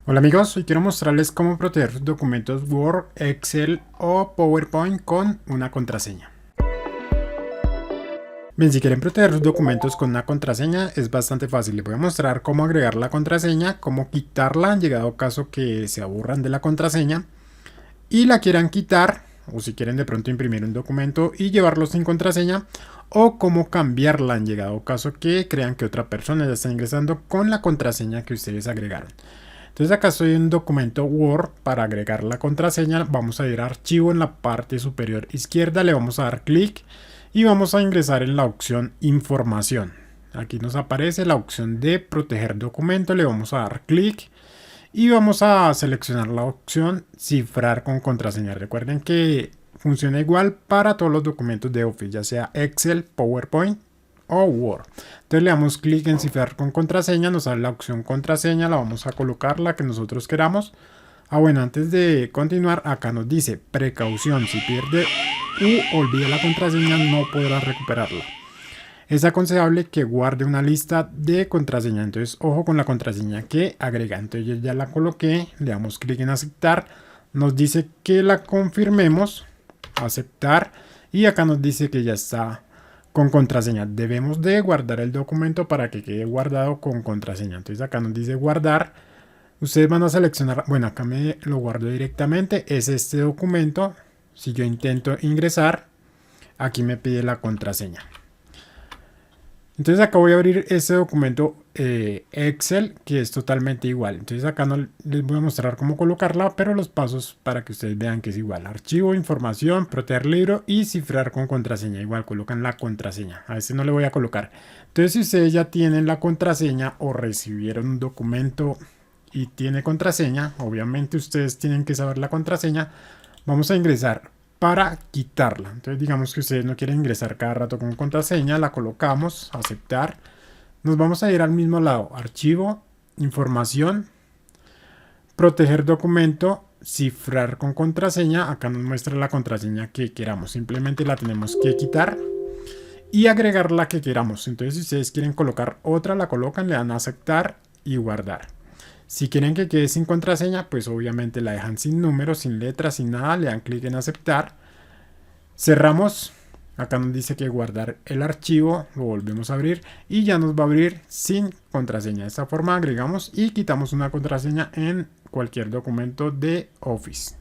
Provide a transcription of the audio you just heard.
Hola amigos, hoy quiero mostrarles cómo proteger documentos Word, Excel o PowerPoint con una contraseña. Bien, si quieren proteger sus documentos con una contraseña es bastante fácil. Les voy a mostrar cómo agregar la contraseña, cómo quitarla en llegado caso que se aburran de la contraseña y la quieran quitar, o si quieren de pronto imprimir un documento y llevarlo sin contraseña, o cómo cambiarla en llegado caso que crean que otra persona ya está ingresando con la contraseña que ustedes agregaron. Entonces acá estoy en un documento Word. Para agregar la contraseña vamos a ir a archivo, en la parte superior izquierda le vamos a dar clic y vamos a ingresar en la opción información. Aquí nos aparece la opción de proteger documento, le vamos a dar clic y vamos a seleccionar la opción cifrar con contraseña. Recuerden que funciona igual para todos los documentos de Office, ya sea Excel, PowerPoint o Word. Entonces le damos clic en cifrar con contraseña, nos sale la opción contraseña, la vamos a colocar la que nosotros queramos. Bueno, antes de continuar, acá nos dice precaución: si pierde u olvida la contraseña no podrá recuperarla. Es aconsejable que guarde una lista de contraseña. Entonces ojo con la contraseña que agrega. Entonces yo ya la coloqué, le damos clic en aceptar, nos dice que la confirmemos, aceptar, y acá nos dice que ya está con contraseña. Debemos de guardar el documento para que quede guardado con contraseña. Entonces acá nos dice guardar. Ustedes van a seleccionar, bueno, acá me lo guardo directamente, es este documento. Si yo intento ingresar, aquí me pide la contraseña. Entonces acá voy a abrir este documento Excel, que es totalmente igual. Entonces acá no les voy a mostrar cómo colocarla, pero los pasos para que ustedes vean que es igual: archivo, información, proteger libro y cifrar con contraseña. Igual colocan la contraseña. A este no le voy a colocar. Entonces si ustedes ya tienen la contraseña o recibieron un documento y tiene contraseña, obviamente ustedes tienen que saber la contraseña. Vamos a ingresar para quitarla. Entonces digamos que ustedes no quieren ingresar cada rato con contraseña, la colocamos, aceptar. Nos vamos a ir al mismo lado: archivo, información, proteger documento, cifrar con contraseña. Acá nos muestra la contraseña que queramos, simplemente la tenemos que quitar y agregar la que queramos. Entonces si ustedes quieren colocar otra, la colocan, le dan a aceptar y guardar. Si quieren que quede sin contraseña, pues obviamente la dejan sin números, sin letras, sin nada, le dan clic en aceptar. Cerramos, acá nos dice que guardar el archivo, lo volvemos a abrir y ya nos va a abrir sin contraseña. De esta forma agregamos y quitamos una contraseña en cualquier documento de Office.